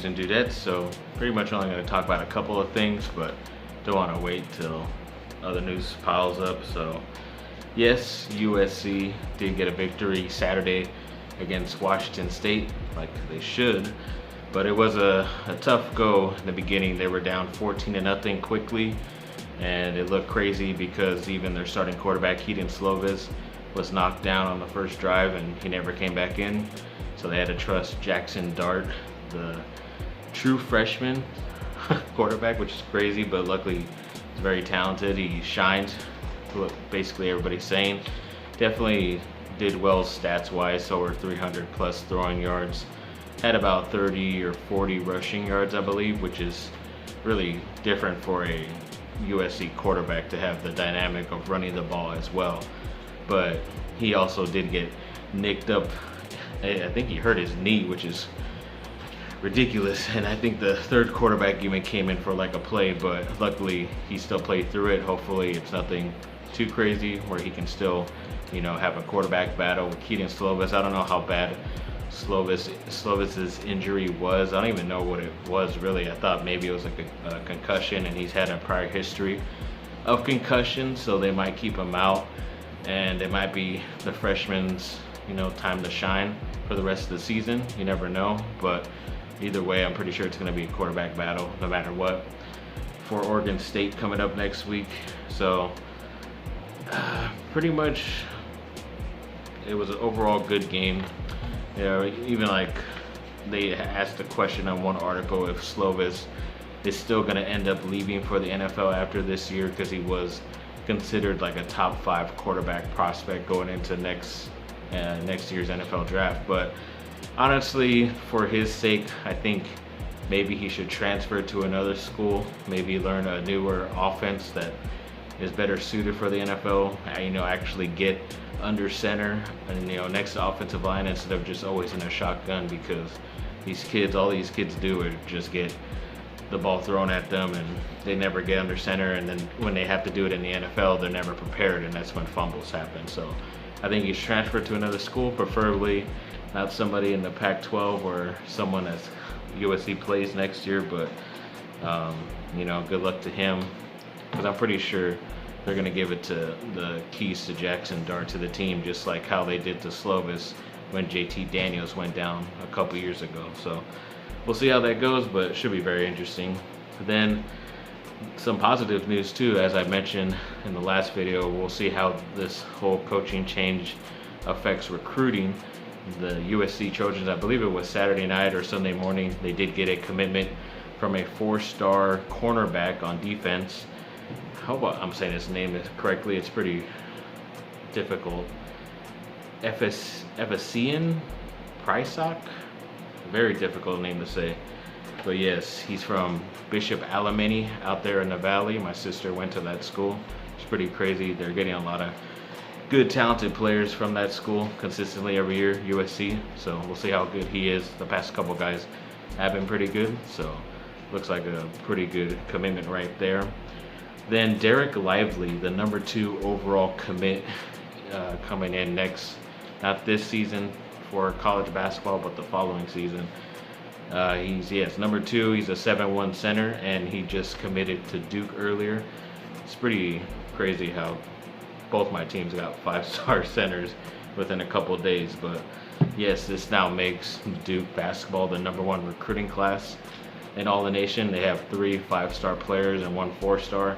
and dudettes, so pretty much only going to talk about a couple of things, but don't want to wait till other news piles up. So yes, USC did get a victory Saturday against Washington State, like they should, but it was a tough go in the beginning. They were down 14-0 quickly, and it looked crazy because even their starting quarterback, Keaton Slovis, was knocked down on the first drive and he never came back in. So they had to trust Jackson Dart, the true freshman quarterback, which is crazy, but luckily he's very talented. He shined, what basically everybody's saying. Definitely did well stats-wise, over 300 plus throwing yards. Had about 30 or 40 rushing yards, I believe, which is really different for a USC quarterback to have the dynamic of running the ball as well. But he also did get nicked up. I think he hurt his knee, which is ridiculous. And I think the third quarterback even came in for like a play, but luckily he still played through it. Hopefully it's nothing too crazy where he can still, you know, have a quarterback battle with Keaton Slovis. I don't know how bad Slovis's injury was. I don't even know what it was really. I thought maybe it was like a concussion, and he's had a prior history of concussion, so they might keep him out, and it might be the freshman's, you know, time to shine for the rest of the season. You never know, but either way, I'm pretty sure it's going to be a quarterback battle no matter what for Oregon State coming up next week. So pretty much it was an overall good game. You know, even like they asked a question on one article if Slovis is still going to end up leaving for the NFL after this year, because he was considered like a top 5 quarterback prospect going into next year's NFL draft. But honestly, for his sake, I think maybe he should transfer to another school, maybe learn a newer offense that is better suited for the NFL, you know, actually get under center and, you know, next to offensive line instead of just always in a shotgun, because all these kids do is just get the ball thrown at them and they never get under center, and then when they have to do it in the NFL, they're never prepared, and that's when fumbles happen. So I think he's transferred to another school, preferably not somebody in the Pac-12 or someone that USC plays next year, but you know, good luck to him, because I'm pretty sure they're going to give it to the keys to Jackson Dart to the team, just like how they did to Slovis when JT Daniels went down a couple years ago. So we'll see how that goes, but it should be very interesting. Then some positive news too, as I mentioned in the last video. We'll see how this whole coaching change affects recruiting. The USC Trojans, I believe it was Saturday night or Sunday morning, they did get a commitment from a 4-star cornerback on defense. How about I'm saying his name correctly? It's pretty difficult. Efesian Prysock? Very difficult name to say. But yes, he's from Bishop Alemany out there in the valley. My sister went to that school. It's pretty crazy. They're getting a lot of good, talented players from that school consistently every year, USC. So we'll see how good he is. The past couple guys have been pretty good. So looks like a pretty good commitment right there. Then Dereck Lively, the number 2 overall commit, coming in next, not this season for college basketball, but the following season. He's number 2. He's a 7'1" center, and he just committed to Duke earlier. It's pretty crazy how both my teams got 5-star centers within a couple days. But yes, this now makes Duke basketball the number 1 recruiting class in all the nation. They have 3 5-star players and 1 4-star.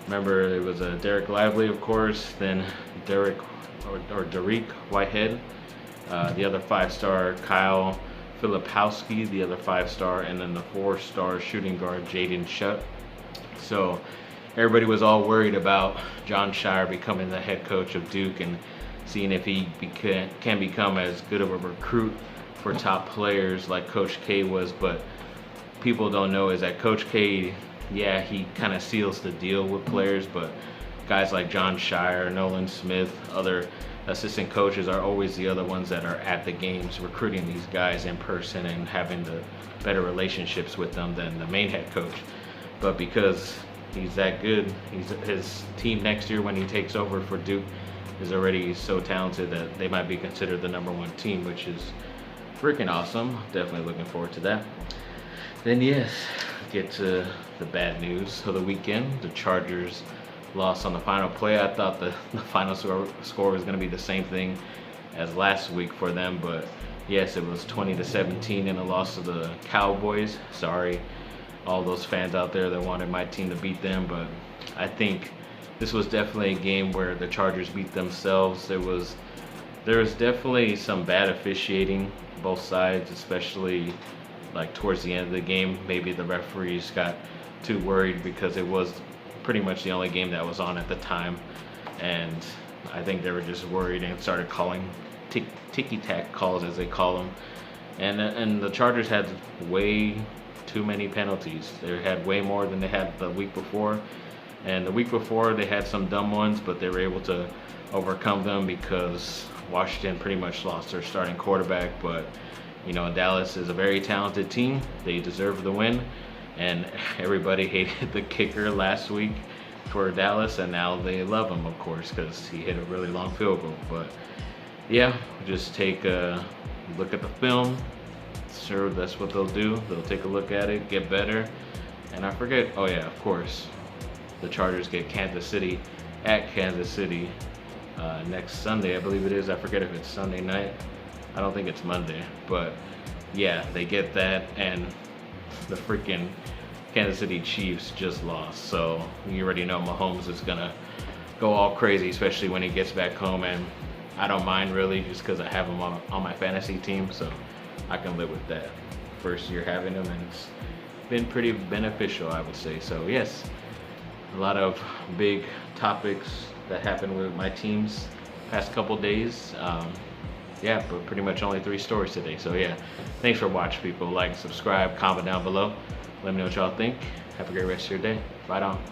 Remember, it was Dereck Lively, of course, then Dereck Whitehead, the other 5-star Kyle Filipowski, the other 5-star, and then the 4-star shooting guard Jaden Shutt. So everybody was all worried about Jon Scheyer becoming the head coach of Duke and seeing if he can become as good of a recruit for top players like Coach K was. But people don't know is that Coach K, yeah, he kind of seals the deal with players, but guys like Jon Scheyer, Nolan Smith, other assistant coaches are always the other ones that are at the games recruiting these guys in person and having the better relationships with them than the main head coach. But because he's that good, his team next year when he takes over for Duke is already so talented that they might be considered the number 1 team, which is freaking awesome. Definitely looking forward to that. Then yes, get to the bad news of the weekend. The Chargers lost on the final play. I thought the final score was going to be the same thing as last week for them, but yes, it was 20-17 in a loss to the Cowboys. Sorry, all those fans out there that wanted my team to beat them, but I think this was definitely a game where the Chargers beat themselves. There was definitely some bad officiating both sides, especially like towards the end of the game. Maybe the referees got too worried because it was pretty much the only game that was on at the time, and I think they were just worried and started calling ticky-tack calls, as they call them, and the Chargers had way too many penalties. They had way more than they had the week before, and the week before they had some dumb ones, but they were able to overcome them because Washington pretty much lost their starting quarterback. But you know, Dallas is a very talented team. They deserve the win, and everybody hated the kicker last week for Dallas, and now they love him, of course, because he hit a really long field goal. But yeah, just take a look at the film. Sure, that's what they'll do. They'll take a look at it, get better. And I forget, oh yeah, of course, the Chargers get Kansas City at Kansas City next Sunday, I believe it is. I forget if it's Sunday night. I don't think it's Monday, but yeah, they get that, and the freaking Kansas City Chiefs just lost. So you already know Mahomes is gonna go all crazy, especially when he gets back home, and I don't mind really, just because I have him on my fantasy team, so I can live with that. First year having him, and it's been pretty beneficial, I would say. So yes, a lot of big topics that happened with my teams past couple days. Yeah, but pretty much only 3 stories today. So yeah, thanks for watching, people. Like, subscribe, comment down below. Let me know what y'all think. Have a great rest of your day. Bye, on.